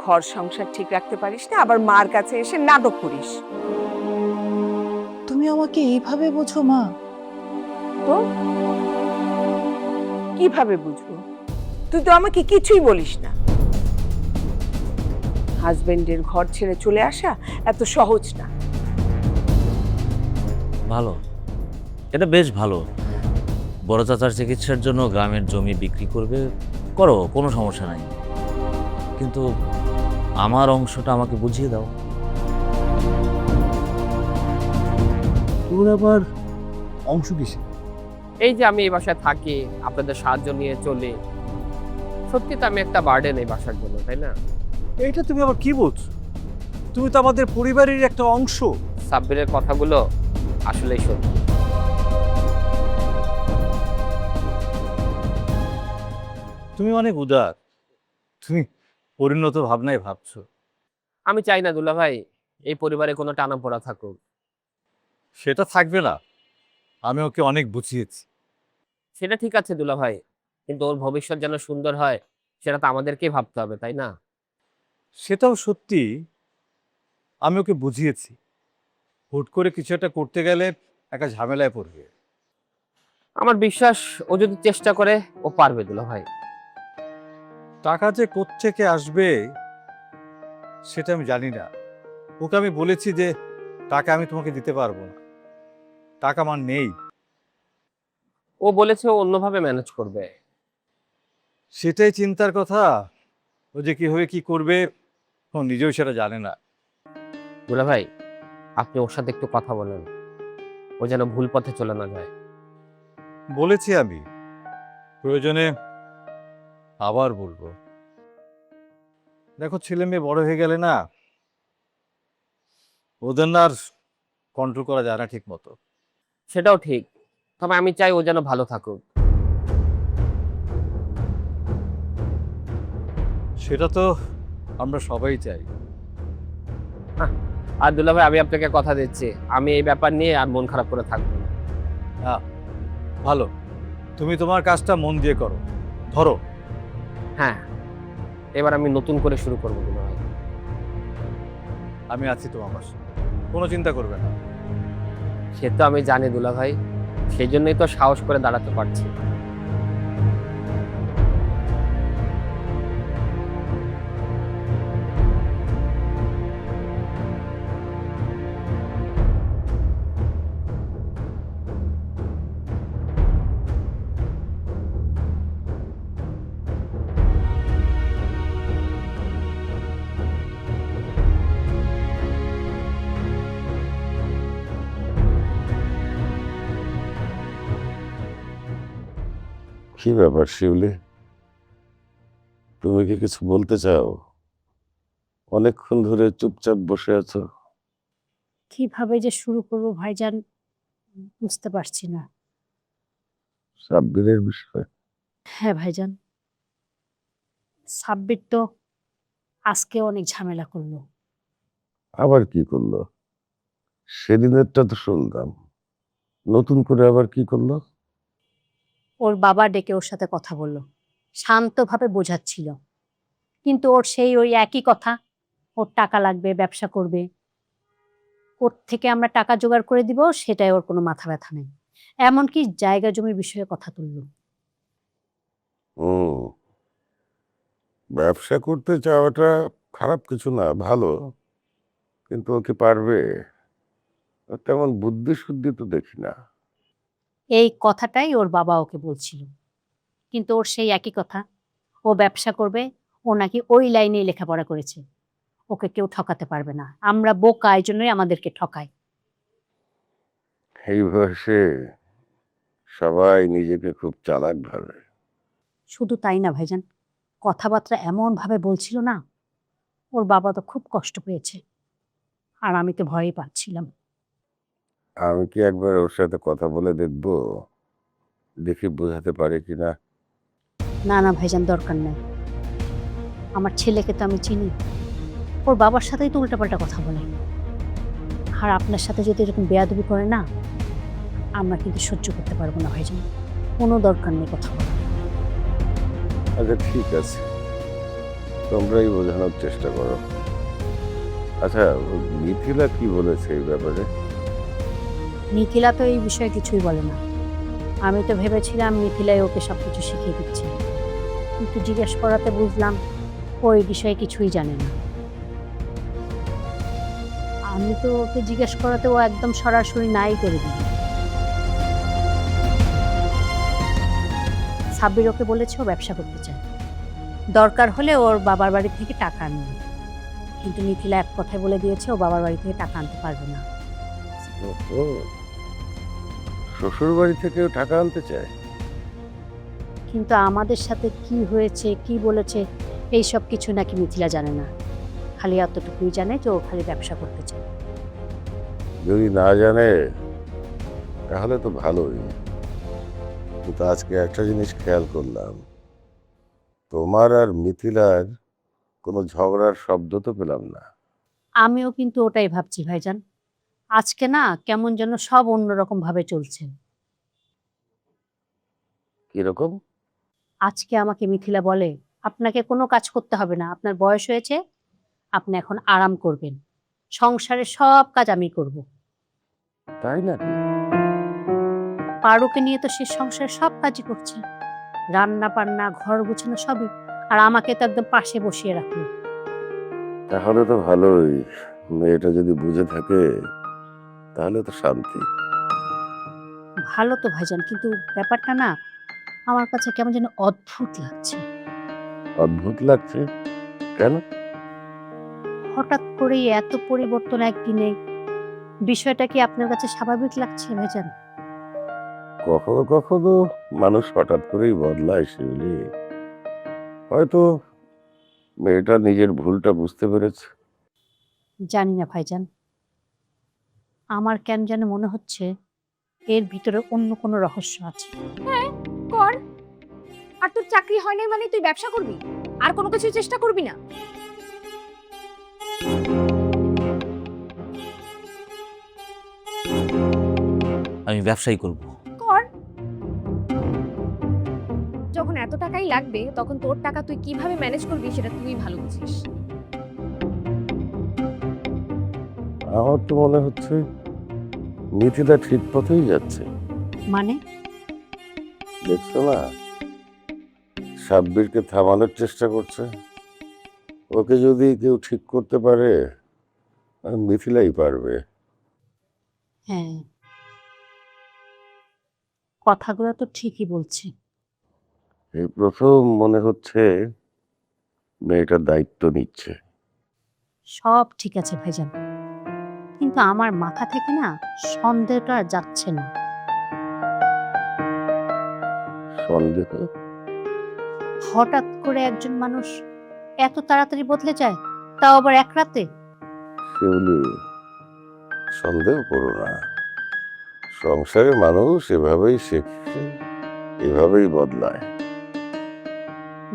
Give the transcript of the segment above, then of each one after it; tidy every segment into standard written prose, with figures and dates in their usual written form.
ঘর সংসার ঠিক রাখতে পারিস না, আবার মার কাছে এসে নাটক করিস। তুমি আমাকে এইভাবে বোঝো মা? তো কিভাবে বুঝবো? তুই তো আমাকে কিছুই বলিস না। হাজবেন্ডের ঘর ছেড়ে চলে আসা এত সহজ না। ভালো, এটা বেশ ভালো। বড় চাচার চিকিৎসার জন্য গ্রামের জমি বিক্রি করবে, করো, কোনো সমস্যা নাই। কিন্তু আমার অংশটা আমাকে বুঝিয়ে দাও। তোর আবার অংশ কিসে? এই যে আমি এই বাসায় থাকি, আপনাদের সাহায্য নিয়ে চলি, সত্যি তো আমি একটা বার্ডেন এই বাসার জন্য, তাই না? এইটা তুমি আবার কি বলছো? তুমি তো আমাদের পরিবারের একটা অংশ। সাব্বিরের কথাগুলো আসলেই সত্যি। তুমি অনেক উদার, তুমি পরিণত ভাবনায় ভাবছো। আমি চাই না দুলা ভাই এই পরিবারে কোনো টানাপোড়া থাকুক। সেটা থাকবে না, আমি ওকে অনেক বুঝিয়েছি। সেটা ঠিক আছে দুলা ভাই, কিন্তু ওর ভবিষ্যৎ যেন সুন্দর হয় সেটা তো আমাদেরকেই ভাবতে হবে, তাই না? সেটাও সত্যি, আমি ওকে বুঝিয়েছি। হুট করে কিছু একটা করতে গেলে একটা ঝামেলায় পড়বে। আমার বিশ্বাস ও যদি চেষ্টা করে ও পারবে দুলা ভাই। টাকা যে কোত্থেকে আসবে সেটা আমি জানি না। ওকে আমি বলেছি যে টাকা আমি তোমাকে দিতে পারবো না, টাকা আমার নেই। ও বলেছে ও অন্যভাবে ম্যানেজ করবে। সেটাই চিন্তার কথা। ও যে কিভাবে কি করবে ও নিজেও সেটা জানে না। দুলা ভাই আপনি ওর সাথে একটু কথা বলেন, ও যেন ভুল পথে চলে না যায়। বলেছি আমি, প্রয়োজনে আবার বলবো। দেখো, ছেলে মেয়ে বড় হয়ে গেলে না, ওদের না আর কন্ট্রোল করা যায় না ঠিক মতো। সেটাও ঠিক, তবে আমি চাই ও যেন ভালো থাকুক। সেটা তো আমরা সবাই চাই। আর দুলা ভাই আমি আপনাকে কথা দিচ্ছি, আমি এই ব্যাপার নিয়ে আর মন খারাপ করে থাকবো না। ভালো, তুমি তোমার কাজটা মন দিয়ে করো, ধরো। হ্যাঁ, এবার আমি নতুন করে শুরু করবো দুলা ভাই। আমি আছি তোমার পাশে, কোনো চিন্তা করবে না। সে তো আমি জানি দুলা ভাই, সেই জন্যই তো সাহস করে দাঁড়াতে পারছি। কি ব্যাপার শিউলি, তুমি কি কিছু বলতে চাও? অনেকক্ষণ ধরে চুপচাপ বসে আছো। কিভাবে যে শুরু করব ভাইজান বুঝতে পারছি না। সাব্বিরের বিষয়? হ্যাঁ ভাইজান, সাব্বির তো আজকে অনেক ঝামেলা করলো। আবার কি করলো? সেদিনেরটা তো শুনলাম, নতুন করে আবার কি করলো? ওর বাবা ডেকে ওর সাথে কথা বলল, শান্তভাবে বোঝাচ্ছিল, কিন্তু ওর সেই ওই একই কথা, ওর টাকা লাগবে, ব্যবসা করবে, থেকে আমরা টাকা জোগাড় করে দিব সেটাই ওর কোনো মাথা ব্যথা নেই। এমনকি জায়গা জমির বিষয়ে কথা তুলল। হুম, ব্যবসা করতে চাওয়াটা খারাপ কিছু না, ভালো। কিন্তু ও কি পারবে? ওর তেমন বুদ্ধি শুদ্ধি তো দেখি না। এই কথাটাই ওর বাবা ওকে বলছিল, কিন্তু ওর সেই একই কথা, ও ব্যবসা করবে, ও নাকি ওই লাইনে লেখাপড়া করেছে, ওকে কেউ ঠকাতে পারবে না, আমরা বোকা, এই জন্যই আমাদেরকে ঠকায়। এই বয়সে সবাই নিজেকে খুব চালাক ভাবে। শুধু তাই না ভাইজান, কথাবার্তা এমন ভাবে বলছিল না, ওর বাবা তো খুব কষ্ট পেয়েছে, আর আমি তো ভয়ই পাচ্ছিলাম। আমি কি একবার ওর সাথে কথা বলে দেখবো, দেখি বোঝাতে পারে কিনা? না না ভাইজান, দরকার নেই, আমার ছেলেকে তো আমি চিনি, ওর বাবার সাথেই তো উল্টাপাল্টা কথা বলে, আর আপনার সাথে যদি এরকম বেয়াদবি করে না, আমরা কিন্তু সহ্য করতে পারবো না ভাইজান, কোনো দরকার নেই কথা বলা। আচ্ছা ঠিক আছে, তোমরাই বোঝানোর চেষ্টা করো। আচ্ছা, মিথিলা কি বলেছে এই ব্যাপারে? মিথিলা তো এই বিষয়ে কিছুই বলে না। আমি তো ভেবেছিলাম মিথিলাই ওকে সবকিছু শিখিয়ে দিচ্ছে, কিন্তু জিজ্ঞেস করাতে বুঝলাম ও এই বিষয়ে কিছুই জানে না। আমি তো ওকে জিজ্ঞেস করাতে ও একদম সরাসরি নাই করে দিল। সাব্বির ওকে বলেছে ও ব্যবসা করতে চায়, দরকার হলে ওর বাবার বাড়ি থেকে টাকা আনবে। কিন্তু মিথিলা এক কথায় বলে দিয়েছে ও বাবার বাড়ি থেকে টাকা আনতে পারবে না। ও, শ্বশুর বাড়ি থেকেও টাকা আনতে চায়? কিন্তু আমাদের সাথে কি হয়েছে, কি বলেছে, এই সব কিছু নাকি মিথিলা জানে না। খালি এতটুকুই জানে যে ও খালি ব্যবসা করতে চায়। যদি না জানে তাহলে তো ভালোই। কিন্তু আজকে একটা জিনিস খেয়াল করলাম, তোমার আর মিথিলার কোনো ঝগড়ার শব্দ তো পেলাম না। আমিও কিন্তু ওটাই ভাবছি ভাইজান। আজকে না কেমন যেন সব অন্যরকম ভাবে চলছে। কিরকম? আজকে আমাকে মিথিলা বলে, আপনাকে কোনো কাজ করতে হবে না, আপনার বয়স হয়েছে, আপনি এখন আরাম করবেন, সংসারের সব কাজ আমি করব। তাই নাকি? পারুকে নিয়ে তো সে সংসারের সব কাজই করছে, রান্না বান্না, ঘর গুছানো সবই, আর আমাকে তো একদম পাশে বসিয়ে রাখলো। তাহলে তো ভালোই। মেয়েটা যদি বুঝে থাকে তাহলে তো শান্তি। ভালো তো ভাইজান, কিন্তু ব্যাপারটা না আমার কাছে কেমন যেন অদ্ভুত লাগছে। অদ্ভুত লাগছে কেন? হঠাৎ করেই এত পরিবর্তন একদিনে, বিষয়টা কি আপনার কাছে স্বাভাবিক লাগছে ভাইজান? কখনো কখনো মানুষ হঠাৎ করেই বদলায় শিউলি। হয়তো মেয়েটা নিজের ভুলটা বুঝতে পেরেছে। জানি না ভাইজান, আমার কেন যেন মনে হচ্ছে এর ভিতরে অন্য কোনো রহস্য আছে। হ্যাঁ, কর। আর তোর চাকরি হয় নাই মানে তুই ব্যবসা করবি, আর কোনো কিছু চেষ্টা করবি না? আমি ব্যবসাই করব। কর। যখন এত টাকাই লাগবে তখন তোর টাকা তুই কিভাবে ম্যানেজ করবি সেটা তুই ভালো বুঝিস। আমার তো মনে হচ্ছে মিথিলা ঠিক পথেই যাচ্ছে। মানে? দেখছো না, সাব্বিরকে থামানোর চেষ্টা করছে। ওকে যদি কেউ ঠিক করতে পারে, মিথিলাই পারবে। হ্যাঁ, কথাগুলো তো ঠিকই বলছে। এই প্রথম মনে হচ্ছে মেয়েটা দায়িত্ব নিচ্ছে। সব ঠিক আছে ভাইজান, কিন্তু আমার মাথা থেকে না সন্দেহটা আর যাচ্ছে না। সন্দেহ? হঠাৎ করে একজন মানুষ এত তাড়াতাড়ি বদলে যায়, তাও আবার এক রাতে। শিউলি, সন্দেহ করো না। সংসারে মানুষ এভাবেই শেখে, এভাবেই বদলায়।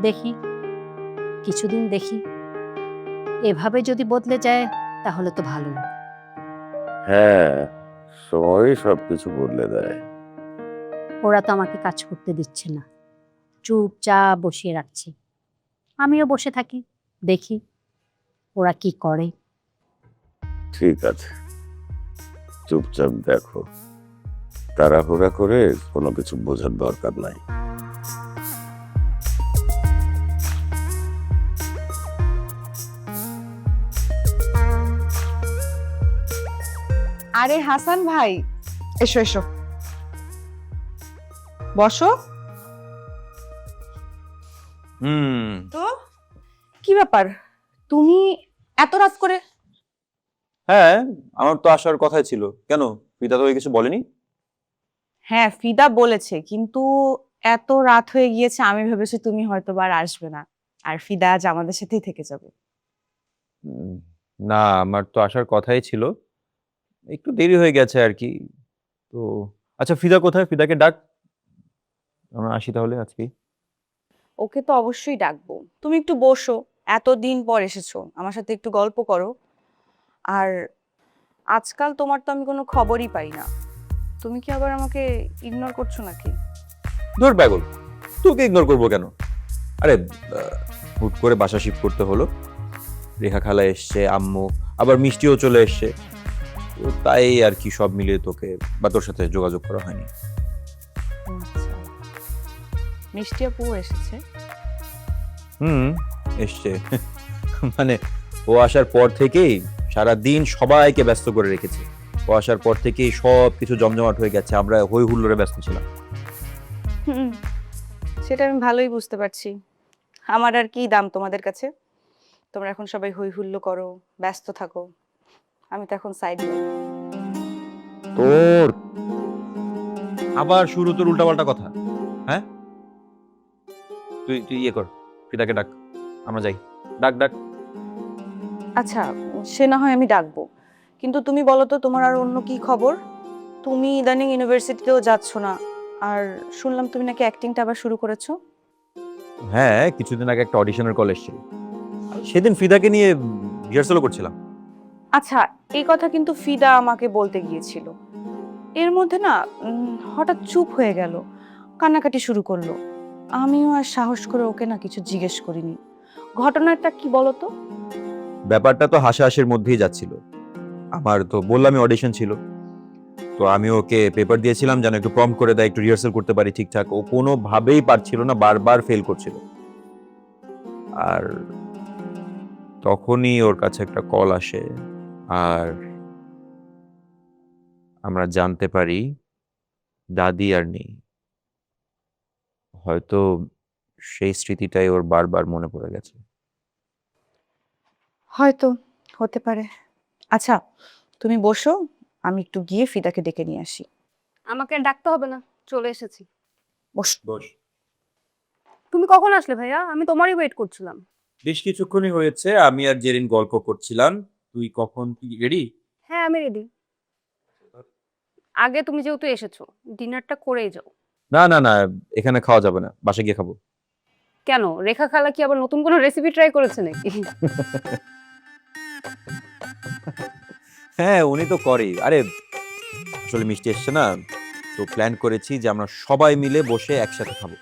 দেখি, কিছুদিন দেখি, এভাবে যদি বদলে যায় তাহলে তো ভালো। হ্যাঁ, সময়ই সবকিছু বদলে দেয়। ওরা তো আমাকে কাজ করতে দিচ্ছে না, চুপচাপ বসিয়ে রাখছে। আমিও বসে থাকি, দেখি ওরা কি করে। ঠিক আছে, চুপচাপ দেখো, তাড়াহুড়া করে কোনো কিছু বোঝার দরকার নাই। আরে হাসান ভাই, এসো এসো, বসো। তো কি ব্যাপার, তুমি এত রাত করে? হ্যাঁ, আমার তো আসার কথাই ছিল। কেন, ফিদা তো কিছু বলেনি? হ্যাঁ, ফিদা বলেছে, কিন্তু এত রাত হয়ে গিয়েছে, আমি ভেবেছি তুমি হয়তো আর আসবে না, আর ফিদা আজ আমাদের সাথেই থেকে যাবে। না, আমার তো আসার কথাই ছিল, একটু দেরি হয়ে গেছে আর কি। তো আচ্ছা, ফিদা কোথায়? ফিদাকে ডাক, আমরা আসি তাহলে আজকে। ওকে তো অবশ্যই ডাকবো। তুমি একটু বসো, এতদিন পর এসেছো, আমার সাথে একটু গল্প করো। আর আজকাল তোমার তো আমি কোনো খবরই পাই না, তুমি কি আবার আমাকে ইগনোর করছো নাকি? ধর পাগল, তোকে ইগনোর করবো কেন? আরে হুট করে বাসা শিফট করতে হলো। রেখা খালা এসছে, আম্মু, আবার মিষ্টিও চলে এসছে। তো তাই আর কি, সব মিলিয়ে তোকে বা তোর সাথে যোগাযোগ করা হয়নি। আচ্ছা, মিষ্টি আপু এসেছে? এসছে। মানে ও আসার পর থেকেই সারা দিন সবাইকে ব্যস্ত করে রেখেছে। ও আসার পর থেকেই সব কিছু জমজমাট হয়ে গেছে, আমরা হই হুল্লোড়ে ব্যস্ত ছিলাম। হুম, সেটা আমি ভালোই বুঝতে পারছি। আমার আর কি দাম তোমাদের কাছে? তোমরা এখন সবাই হই হুল্লো করো, ব্যস্ত থাকো, আমি তো এখন সাইড। তোর আবার শুরু তোর উল্টাপাল্টা কথা। হ্যাঁ, তুই তুই ইয়ে কর, ফিদাকে ডাক, আমরা যাই। ডাক ডাক। আচ্ছা, সে না হয় আমি ডাকবো, কিন্তু তুমি বলো তো তোমার আর অন্য কি খবর? তুমি ইদানিং ইউনিভার্সিটিতেও যাচ্ছ না, আর শুনলাম তুমি নাকি অ্যাক্টিংটা আবার শুরু করেছো। হ্যাঁ, কিছুদিন আগে একটা অডিশনের কল এসেছিল, সেদিন ফিদাকে নিয়ে রিহার্সালও করছিলাম। আচ্ছা, এই কথা কিন্তু ফিদা আমাকে বলতে গিয়েছিল। এর মধ্যে না হঠাৎ চুপ হয়ে গেল, কান্নাকাটি শুরু করলো। আমিও আর সাহস করে ওকে না কিছু জিজ্ঞেস করিনি। ঘটনাটা কি বলো তো? ব্যাপারটা তো হাসাহাসির মধ্যেই যাচ্ছিল। আমার তো বললামই অডিশন ছিল, তো আমি ওকে পেপার দিয়েছিলাম যেন একটু প্রম্পট করে দেয়, একটু রিহার্সাল করতে পারি ঠিকঠাক। ও কোনোভাবেই পারছিল না, বারবার ফেল করছিল। আর তখনই ওর কাছে একটা কল আসে, আর আমরা জানতে পারি দাদি আর নেই। হয়তো সেই স্মৃতিটাই ওর বারবার মনে পড়ে গেছে। হয়তো, হতে পারে। আচ্ছা, তুমি বসো, আমি একটু গিয়ে ফিদাকে ডেকে নিয়ে আসি। আমাকে আর ডাকতে হবে না, চলে এসেছি। বস। বস। তুমি কখন আসলে ভাইয়া? আমি তোমারই ওয়েট করছিলাম। বেশ কিছুক্ষণই হয়েছে, আমি আর জেরিন গল্প করছিলাম। তুই কখন কি রেডি? হ্যাঁ, আমি রেডি। আগে তুমি যেহেতু এসেছো, ডিনারটা করেই যাও। না না না, এখানে খাওয়া যাবে না, বাসায় গিয়ে খাবো। কেন, রেখা খালা কি আবার নতুন কোনো রেসিপি ট্রাই করেছে নাকি? হ্যাঁ, উনি তো করেই। আরে আসলে মিষ্টি এসছে না, তো প্ল্যান করেছি যে আমরা সবাই মিলে বসে একসাথে খাবো।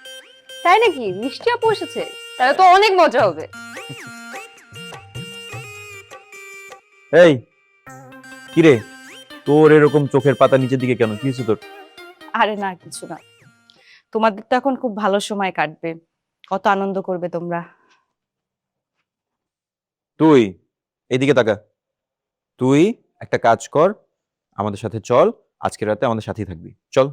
তাই নাকি? মিষ্টি আপু এসেছে, তাহলে তো অনেক মজা হবে। এই কিরে, তোর এরকম চোখের পাতা নিচের দিকে কেন? কি হয়েছে তোর? আরে না, কিছু না। তোমাদের তো এখন খুব ভালো সময় কাটবে, কত আনন্দ করবে তোমরা। তুই এদিকে তাকা। তুই একটা কাজ কর, আমাদের সাথে চল, আজকের রাতে আমাদের সাথেই থাকবি, চল।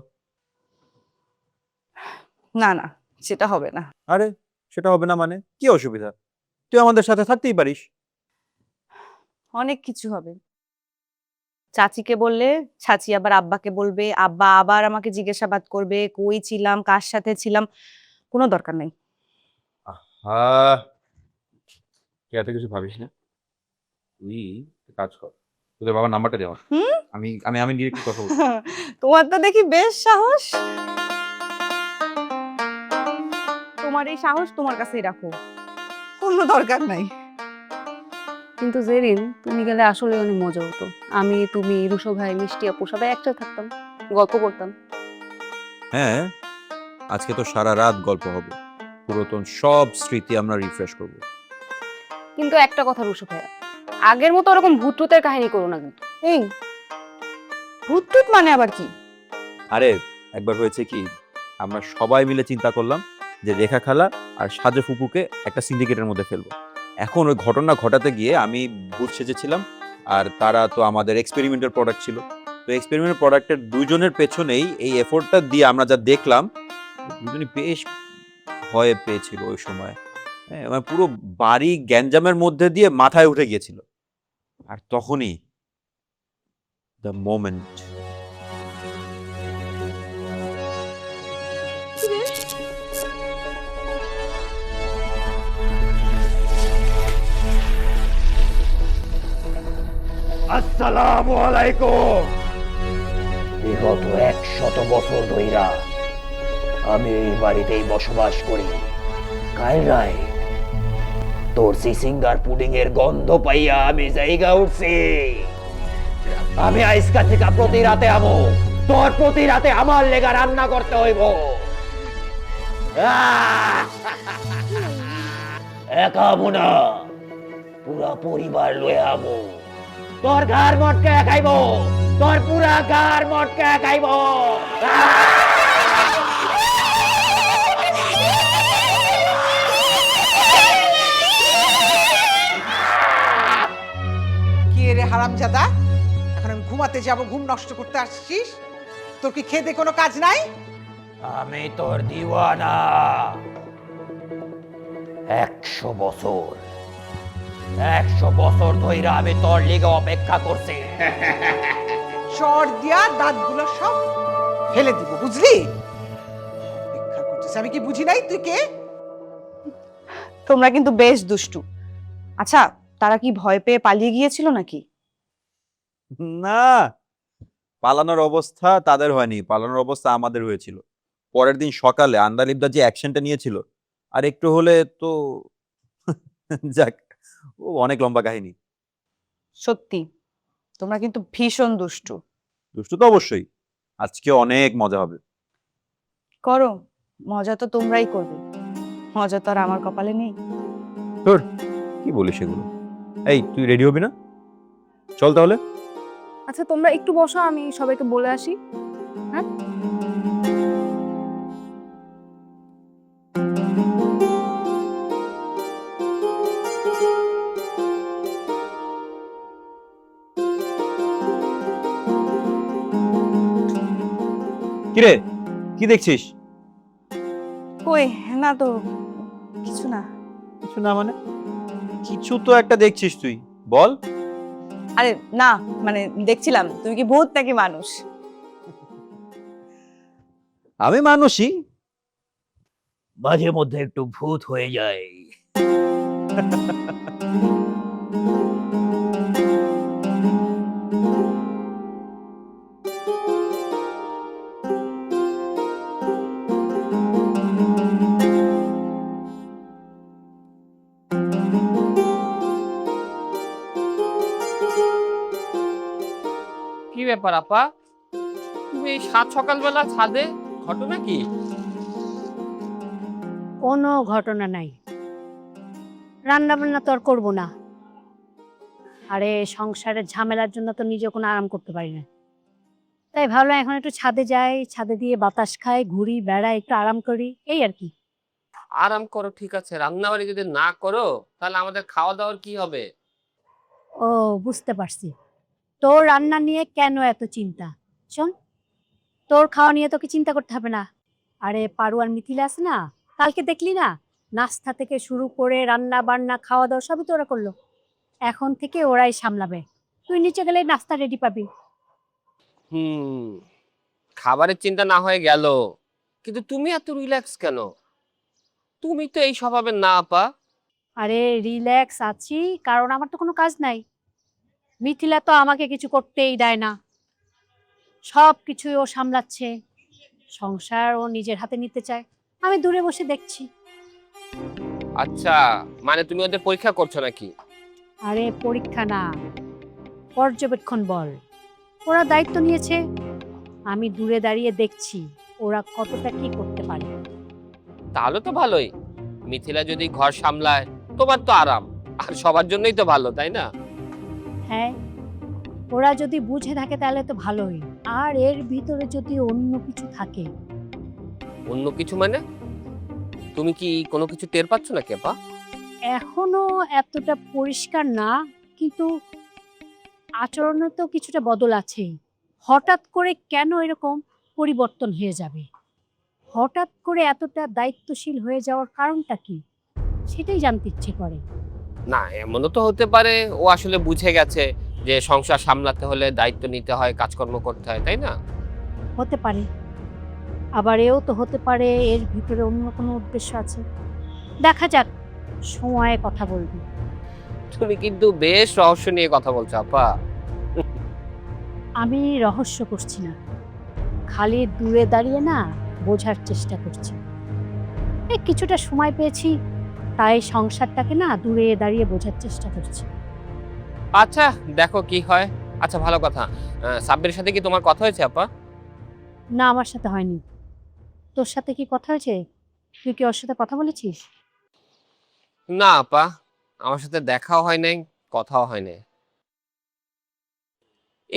না না, সেটা হবে না। আরে সেটা হবে না মানে কি অসুবিধা? তুই আমাদের সাথে থাকতেই পারিস। অনেক কিছু হবে। চাচিকে বললে চাচি আবার আব্বাকে বলবে, আব্বা আবার আমাকে জিজ্ঞাসাবাদ করবে কই ছিলাম, কার সাথে ছিলাম। কোনো দরকার নাই। হ্যাঁ, এত কিছু ভাবিস না। তুই কাজ কর, তোদের বাবার নাম্বারটা দেওয়া। হুম? আমি আমি আমি ডিরেক্ট কথা বলবো। তোমার তো দেখি বেশ সাহস। তোমার এই সাহস তোমার কাছেই রাখো, কোনো দরকার নাই। কিন্তু জেরিন, তুমি গেলে আসলে অনেক মজা হতো। আমি, তুমি, রুশো ভাই, মিষ্টি আপু সবাই একসাথে থাকতাম, গল্প করতাম। হ্যাঁ, আজকে তো সারা রাত গল্প হবে, পুরাতন সব স্মৃতি আমরা রিফ্রেশ করব। কিন্তু একটা কথা রুশো ভাইয়া, আগের মতো ওরকম ভূত-টুতের কাহিনী করো না কিন্তু। এই ভূত টুত মানে আবার কি? আরে একবার হয়েছে কি, আমরা সবাই মিলে চিন্তা করলাম যে রেখা খালা আর সাজে ফুপুকে একটা সিন্ডিকেটের মধ্যে ফেলবো। এখন ওই ঘটনা ঘটাতে গিয়ে আমি ভূত সেজেছিলাম, আর তারা তো আমাদের এক্সপেরিমেন্টের প্রোডাক্ট ছিল। তো এক্সপেরিমেন্ট প্রোডাক্টের দুজনের পেছনেই এই এফোর্টটা দিয়ে আমরা যা দেখলাম, দুজনই বেশ ভয় পেয়েছিল ওই সময়। হ্যাঁ, মানে পুরো বাড়ি গ্যাঞ্জামের মধ্যে দিয়ে মাথায় উঠে গিয়েছিল। আর তখনই দ্য মোমেন্ট। আসসালামু আলাইকুম। বিগত 100 বছর ধইরা আমি এই বাড়িতেই বসবাস করি। কাল রায় তোর সিসিঙ্গার পুডিং এর গন্ধ পাইয়া আমি জায়গা উঠছি। আমি আজকা থেকে প্রতি রাতে আমো, তোর প্রতি রাতে আমার লেগা রান্না করতে হইব। একা আমো না, পুরা পরিবার লয়ে আমো। তোর গার মটকা খাইব, তোর পুরা গার মটকা খাইব। কি রে হারামজাদা, এখন আমি ঘুমাতে যাব, ঘুম নষ্ট করতে আসছিস? তোর কি খেতে কোনো কাজ নাই? আমি তোর দিওয়ানা। 100 বছর 100 বছর ধইরা আমি তোর লিগে অপেক্ষা করছি। চর দিয়া দাঁতগুলো সব ফেলে দিব, বুঝলি? অপেক্ষা করছিস, আমি কি বুঝি নাই তুই কে? তোমরা কিন্তু বেশ দুষ্টু। আচ্ছা, তারা কি ভয় পেয়ে পালিয়ে গিয়েছিল নাকি? না, পালানোর অবস্থা তাদের হয়নি, পালানোর অবস্থা আমাদের হয়েছিল। পরের দিন সকালে আন্দালিবদা যে অ্যাকশনটা নিয়েছিল, আর একটু হলে তো যাক, ও অনেক লম্বা কাহিনী। সত্যি তোমরা কিন্তু ভীষণ দুষ্টু। দুষ্টু তো অবশ্যই, আজকে অনেক মজা হবে। করো, মজা তো তোমরাই করবে, মজা তো আর আমার কপালে নেই। তোর কি বলিস সেগুলো? এই, তুই রেডি হবি না? চল তাহলে। আচ্ছা তোমরা একটু বসো, আমি সবাইকে বলে আসি। হ্যাঁ, কিরে, কি দেখছিস? কই না তো, কিছু না। কিছু না মানে? কিছু তো একটা দেখছিস তুই, বল। আরে না, মানে দেখছিলাম তুমি কি ভূত নাকি মানুষ। আমি মানুষই। মাঝে মধ্যে একটু ভূত হয়ে যায়। কি ব্যাপার আপা, তুমি এই সাত সকালবেলা ছাদে, ঘটনা কি? কোনো ঘটনা নাই, রান্না বান্না তো আর করবো না। আরে সংসারের ঝামেলার জন্য তো নিজে কোনো আরাম করতে পারি না, তাই ভাবলাম এখন একটু ছাদে যাই, ছাদে দিয়ে বাতাস খাই, ঘুরি বেড়াই, একটু আরাম করি, এই আর কি। আরাম করো ঠিক আছে, রান্না বাড়ি যদি না করো তাহলে আমাদের খাওয়া দাওয়ার কি হবে? ও বুঝতে পারছি, তোর রান্না নিয়ে কেন এত চিন্তা। শোন, তোর খাওয়া নিয়ে তোকে চিন্তা করতে হবে না। আরে পারু আর মিথিলা আছে না, কালকে দেখলি না, নাস্তা থেকে শুরু করে রান্না বান্না খাওয়া দাওয়া সবই তো ওরা করলো। এখন থেকে ওরাই সামলাবে, তুই নিচে গেলে নাস্তা রেডি পাবি। খাবারের চিন্তা না হয়ে গেল, কিন্তু তুমি এত রিল্যাক্স কেন? তুমি তো এই স্বভাবের না আপা। আরে রিল্যাক্স আছি কারণ আমার তো কোনো কাজ নাই। মিথিলা তো আমাকে কিছু করতেই দেয় না, সব কিছুই ও সামলাচ্ছে, সংসার ও নিজের হাতে নিতে চায়, আমি দূরে বসে দেখছি। আচ্ছা, মানে তুমি ওদের পরীক্ষা করছো নাকি? আরে পরীক্ষা না, পর্যবেক্ষণ বল। ওরা দায়িত্ব নিয়েছে, আমি দূরে দাঁড়িয়ে দেখছি ওরা কতটা কি করতে পারে। তাহলে তো ভালোই, মিথিলা যদি ঘর সামলায় তোমার তো আরাম, আর সবার জন্যই তো ভালো, তাই না? হ্যাঁ, ওরা যদি বুঝে থাকে তাহলে তো ভালোই, আর এর ভিতরে যদি অন্য কিছু থাকে। অন্য কিছু মানে? তুমি কি কোনো কিছু টের পাচ্ছ নাকি আপা? এখনো এতটা পরিষ্কার না, কিন্তু আচরণে তো কিছুটা বদল আছেই। হঠাৎ করে কেন এরকম পরিবর্তন হয়ে যাবে, হঠাৎ করে এতটা দায়িত্বশীল হয়ে যাওয়ার কারণটা কি, সেটাই জানতে ইচ্ছে করে। না, এমনও তো হতে পারে ও আসলে বুঝে গেছে যে সংসার সামলাতে হলে দায়িত্ব নিতে হয়, কাজকর্ম করতে হয়, তাই না? হতে পারে, আবার এও তো হতে পারে এর ভিতরে অন্য কোনো উদ্দেশ্য আছে। দেখা যাক, সময়ে কথা বলবি। তুমি কিন্তু বেশ রহস্য নিয়ে কথা বলছো আপা। আমি রহস্য করছি না, খালি দূরে দাঁড়িয়ে না বোঝার চেষ্টা করছি। এই কিছুটা সময় পেয়েছি, তাই সংসারটাকে না দূরে দাঁড়িয়ে বোঝার চেষ্টা করছি। আচ্ছা দেখো কি হয়। আচ্ছা ভালো কথা, সাব্বিরের সাথে কি তোমার কথা হয়েছে আপা? না, আমার সাথে হয়নি। তোর সাথে কি কথা হয়েছে? তুই কি ওর সাথে কথা বলেছিস? না আপা, আমার সাথে দেখাও হয় নাই, কথাও হয় নাই।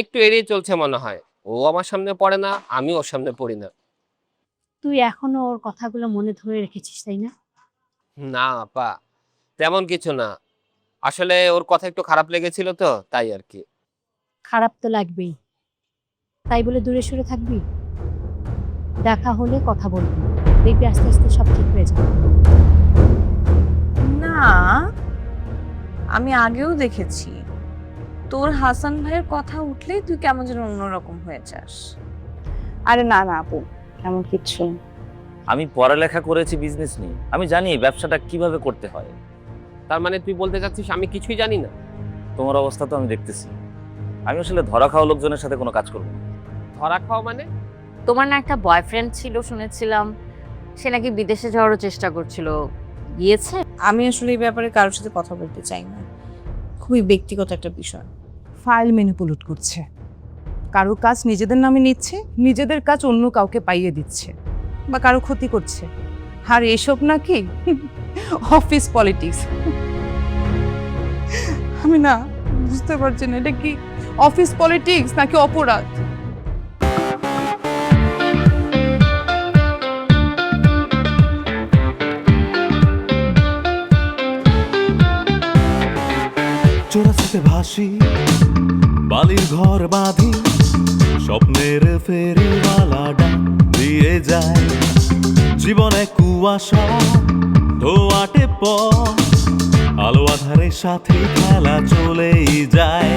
একটু এড়িয়ে চলছে মনে হয়। ও আমার সামনে পড়ে না, আমি ওর সামনে পড়ি না। তুই এখনো ওর কথাগুলো মনে ধরে রেখেছিস, তাই না? না আপা, তেমন কিছু না। আসলে ওর কথা একটু খারাপ লেগেছিল তো, তাই আর কি। খারাপ তো লাগবেই, তাই বলে দূরে সরে থাকবি? দেখা হলে কথা বলবি, দেখবি আস্তে আস্তে সব ঠিক হয়ে যাবে। না, আমি আগেও দেখেছি তোর হাসান ভাইয়ের কথা উঠলেই তুই কেমন যেন অন্যরকম হয়ে যাস। আরে না না আপু, এমন কিচ্ছু না। আমি পড়ালেখা করেছি বিজনেস নিয়ে, আমি জানি ব্যবসাটা কিভাবে করতে হয়। তার মানে তুই বলতে চাচ্ছিস আমি কিছুই জানি না? তোমার অবস্থা তো আমি দেখতেছি। আমি আসলে ধরা খাওয়া লোকজনের সাথে কোনো কাজ করবো না। ধরা খাওয়া মানে? তোমার না একটা বয়ফ্রেন্ড ছিল শুনেছিলাম, সে নাকি বিদেশে যাওয়ারও চেষ্টা করছিল, গিয়েছে? আমি আসলে এই ব্যাপারে কারোর সাথে কথা বলতে চাই না, খুবই ব্যক্তিগত একটা বিষয়। ফাইল ম্যানিপুলেট করছে, কারো কাজ নিজেদের নামে নিচ্ছে, নিজেদের কাজ অন্য কাউকে পাইয়ে দিচ্ছে, বা কারো ক্ষতি করছে। আর এসব নাকি অফিস পলিটিক্স। আমি না বুঝতে পারছি না, এটা কি অফিস পলিটিক্স নাকি অপরাধ? চোরাস্রোতে ভাসি, বালির ঘর বাঁধি, স্বপ্নের ফেরিওয়ালাটা দিয়ে যায়। জীবনে কুয়াশা ধোয়াটে পথ, আলো আধারের সাথে খেলা চলেই যায়।